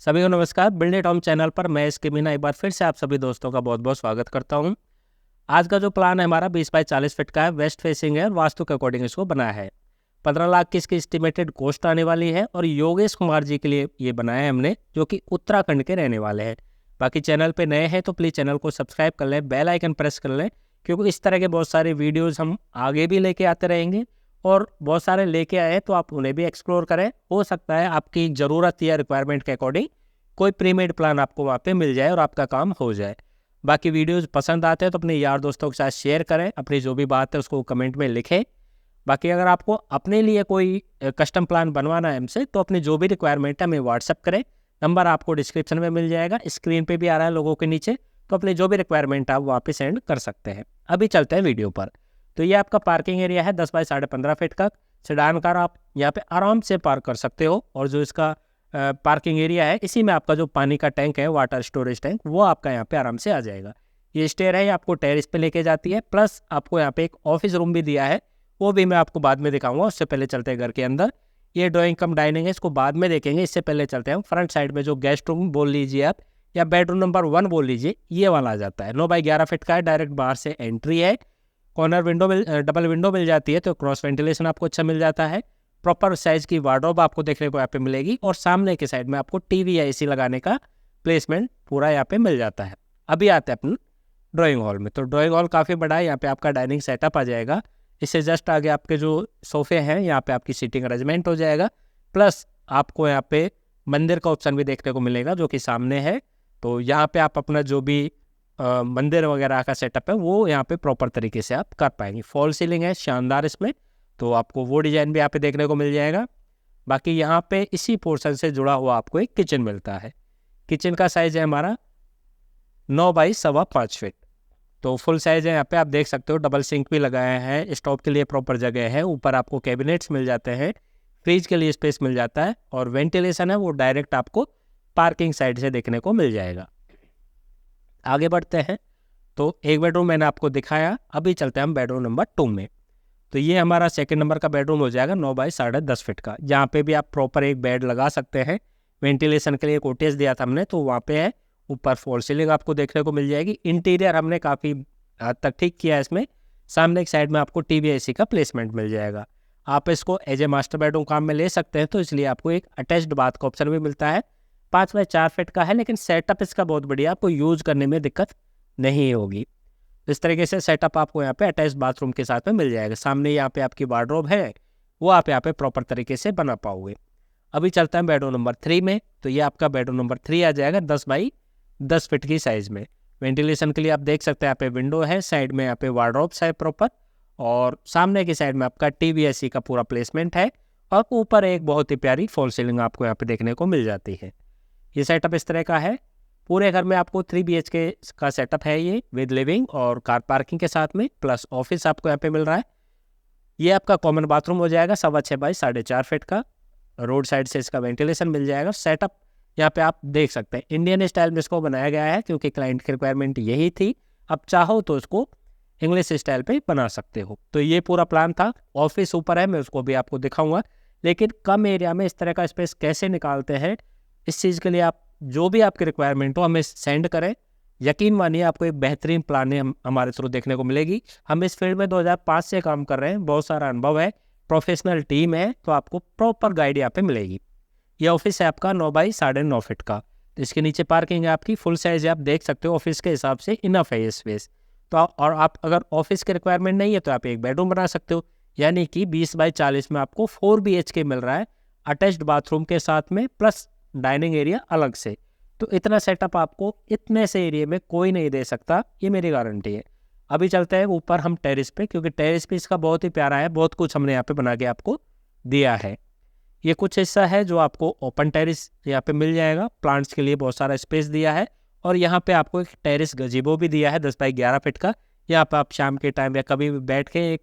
सभी को नमस्कार। बिल्ड इट होम चैनल पर मैं इसके मीना एक बार फिर से आप सभी दोस्तों का बहुत बहुत स्वागत करता हूं। आज का जो प्लान है हमारा 20 बाई 40 फीट का है, वेस्ट फेसिंग है और वास्तु के अकॉर्डिंग इसको बनाया है। 15 लाख की इसकी एस्टिमेटेड कॉस्ट आने वाली है और योगेश कुमार जी के लिए ये बनाया है हमने, जो कि उत्तराखंड के रहने वाले हैं। बाकी चैनल पे नए हैं तो प्लीज़ चैनल को सब्सक्राइब कर लें, बेल आइकन प्रेस कर लें, क्योंकि इस तरह के बहुत सारे वीडियोज़ हम आगे भी लेके आते रहेंगे और बहुत सारे लेके आए तो आप उन्हें भी एक्सप्लोर करें। हो सकता है आपकी ज़रूरत या रिक्वायरमेंट के अकॉर्डिंग कोई प्रीमेड प्लान आपको वहाँ पे मिल जाए और आपका काम हो जाए। बाकी वीडियोस पसंद आते हैं तो अपने यार दोस्तों के साथ शेयर करें, अपनी जो भी बात है उसको कमेंट में लिखें। बाकी अगर आपको अपने लिए कोई कस्टम प्लान बनवाना है हमसे तो अपनी जो भी रिक्वायरमेंट है हमें व्हाट्सअप करें। नंबर आपको डिस्क्रिप्शन में मिल जाएगा, स्क्रीन पे भी आ रहा है लोगों के नीचे। तो अपनी जो भी रिक्वायरमेंट आप वहाँ पे सेंड कर सकते हैं। अभी चलते हैं वीडियो पर। तो ये आपका पार्किंग एरिया है 10 बाई 15.5 फीट का। सेडान कार आप यहाँ पे आराम से पार्क कर सकते हो और जो इसका पार्किंग एरिया है इसी में आपका जो पानी का टैंक है, वाटर स्टोरेज टैंक, वो आपका यहाँ पे आराम से आ जाएगा। ये स्टेयर है, ये आपको टेरेस पे लेके जाती है, प्लस आपको यहाँ पे एक ऑफिस रूम भी दिया है, वो भी मैं आपको बाद में दिखाऊंगा। उससे पहले चलते हैं घर के अंदर। ये ड्राइंग कम डाइनिंग है, इसको बाद में देखेंगे। इससे पहले चलते हैं फ्रंट साइड में जो गेस्ट रूम बोल लीजिए आप या बेडरूम नंबर 1 बोल लीजिए, ये वाला आ जाता है। 9 बाई 11 फीट का है, डायरेक्ट बाहर से एंट्री है। कॉर्नर विंडो डबल विंडो मिल जाती है तो क्रॉस वेंटिलेशन आपको अच्छा मिल जाता है। प्रॉपर साइज की वार्डरोब आपको देखने को यहाँ पे मिलेगी और सामने के साइड में आपको टीवी या एसी लगाने का प्लेसमेंट पूरा यहाँ पे मिल जाता है। अभी आते हैं अपन ड्राइंग हॉल में। तो ड्राइंग हॉल काफ़ी बड़ा है, यहाँ पे आपका डाइनिंग सेटअप आ जाएगा। इससे जस्ट आगे आपके जो सोफे हैं यहाँ पे आपकी सीटिंग अरेंजमेंट हो जाएगा। प्लस आपको यहाँ पे मंदिर का ऑप्शन भी देखने को मिलेगा जो कि सामने है। तो यहाँ पे आप अपना जो भी मंदिर वगैरह का सेटअप है वो यहाँ पे प्रॉपर तरीके से आप कर पाएंगे। फॉल सीलिंग है शानदार इसमें, तो आपको वो डिज़ाइन भी यहाँ पे देखने को मिल जाएगा। बाकी यहाँ पे इसी पोर्शन से जुड़ा हुआ आपको एक किचन मिलता है। किचन का साइज़ है हमारा 9 बाई 5.25 फीट। तो फुल साइज़ है, यहाँ पे आप देख सकते हो। डबल सिंक भी लगाए हैं, स्टोव के लिए प्रॉपर जगह है, ऊपर आपको कैबिनेट्स मिल जाते हैं, फ्रिज के लिए स्पेस मिल जाता है और वेंटिलेशन है वो डायरेक्ट आपको पार्किंग साइड से देखने को मिल जाएगा। आगे बढ़ते हैं। तो एक बेडरूम मैंने आपको दिखाया, अभी चलते हैं हम बेडरूम नंबर 2 में। तो ये हमारा सेकंड नंबर का बेडरूम हो जाएगा 9 बाई 10.5 फीट का। यहाँ पे भी आप प्रॉपर एक बेड लगा सकते हैं। वेंटिलेशन के लिए एक ओटेज दिया था हमने, तो वहाँ पे है। ऊपर फॉल सीलिंग आपको देखने को मिल जाएगी। इंटीरियर हमने काफ़ी हद तक ठीक किया है इसमें। सामने एक साइड में आपको टीवी एसी का प्लेसमेंट मिल जाएगा। आप इसको एज ए मास्टर बेडरूम काम में ले सकते हैं, तो इसलिए आपको एक अटैच्ड बाथ का ऑप्शन भी मिलता है। 5 बाई 4 फीट का है, लेकिन सेटअप इसका बहुत बढ़िया, आपको यूज़ करने में दिक्कत नहीं होगी। इस तरीके से सेटअप आपको यहाँ पे अटैच बाथरूम के साथ में मिल जाएगा। सामने यहाँ पे आपकी वार्डरोब है, वो आप यहाँ पे प्रॉपर तरीके से बना पाओगे। अभी चलता है बेडरूम नंबर 3 में। तो ये आपका बेडरूम नंबर 3 आ जाएगा 10 बाई 10 फीट की साइज़ में। वेंटिलेशन के लिए आप देख सकते हैं यहाँ पे विंडो है, साइड में यहाँ पे वार्डरोब्स है प्रॉपर, और सामने की साइड में आपका टीवी एसी का पूरा प्लेसमेंट है और ऊपर एक बहुत ही प्यारी फॉल सीलिंग आपको यहाँ पे देखने को मिल जाती है। ये सेटअप इस तरह का है। पूरे घर में आपको 3 BHK का सेटअप है ये, विद लिविंग और कार पार्किंग के साथ में, प्लस ऑफिस आपको यहाँ पे मिल रहा है। ये आपका कॉमन बाथरूम हो जाएगा 6.25 बाई 4.5 फीट का। रोड साइड से इसका वेंटिलेशन मिल जाएगा। सेटअप यहाँ पे आप देख सकते हैं, इंडियन स्टाइल में इसको बनाया गया है क्योंकि क्लाइंट की रिक्वायरमेंट यही थी। अब चाहो तो इसको इंग्लिश स्टाइल पे बना सकते हो। तो ये पूरा प्लान था। ऑफिस ऊपर है, मैं उसको भी आपको दिखाऊंगा। लेकिन कम एरिया में इस तरह का स्पेस कैसे निकालते हैं, इस चीज़ के लिए आप जो भी आपकी रिक्वायरमेंट हो हमें सेंड करें। यकीन मानिए आपको एक बेहतरीन प्लान हमारे थ्रू देखने को मिलेगी। हम इस फील्ड में 2005 से काम कर रहे हैं, बहुत सारा अनुभव है, प्रोफेशनल टीम है, तो आपको प्रॉपर गाइड यहाँ पे मिलेगी। ये ऑफिस है आपका 9 बाई 9.5 फीट का। तो इसके नीचे पार्किंग है आपकी, फुल साइज आप देख सकते हो। ऑफिस के हिसाब से इनफ है ये स्पेस। तो और आप अगर ऑफिस की रिक्वायरमेंट नहीं है तो आप एक बेडरूम बना सकते हो। यानी कि 20 बाई 40 में आपको 4 BHK मिल रहा है, अटैच्ड बाथरूम के साथ में, प्लस डाइनिंग एरिया अलग से। तो इतना सेटअप आपको इतने से एरिया में कोई नहीं दे सकता, ये मेरी गारंटी है। अभी चलते हैं ऊपर हम टेरेस पे, क्योंकि टेरेस पे इसका बहुत ही प्यारा है, बहुत कुछ हमने यहाँ पे बना के आपको दिया है। ये कुछ हिस्सा है जो आपको ओपन टेरेस यहाँ पे मिल जाएगा। प्लांट्स के लिए बहुत सारा स्पेस दिया है और यहाँ पे आपको एक टेरेस गजीबो भी दिया है 10 बाई 11 फीट का। यहाँ पे आप शाम के टाइम या कभी भी बैठ के एक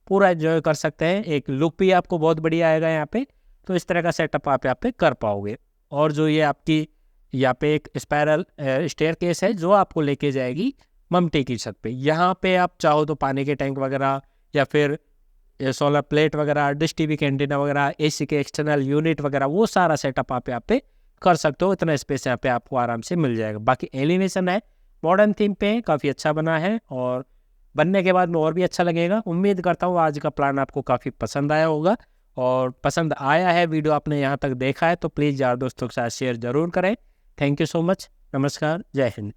पूरा एंजॉय कर सकते हैं। एक लुक भी आपको बहुत बढ़िया आएगा यहाँ पे। तो इस तरह का सेटअप आप यहाँ पे कर पाओगे। और जो ये आपकी यहाँ पे एक स्पायरल स्टेयर केस है जो आपको लेके जाएगी ममटी की छत पे। यहाँ पे आप चाहो तो पानी के टैंक वगैरह या फिर सोलर प्लेट वगैरह, डिश टीवी के एंटीना वगैरह, एसी के एक्सटर्नल यूनिट वगैरह, वो सारा सेटअप आप यहाँ पे कर सकते हो, इतना स्पेस यहाँ पे आपको आराम से मिल जाएगा। बाकी एलिवेशन है मॉडर्न थीम पे काफ़ी अच्छा बना है और बनने के बाद में और भी अच्छा लगेगा। उम्मीद करता हूँ आज का प्लान आपको काफ़ी पसंद आया होगा, और पसंद आया है, वीडियो आपने यहाँ तक देखा है तो प्लीज़ यार दोस्तों के साथ शेयर ज़रूर करें। Thank you so much. नमस्कार, जय हिंद।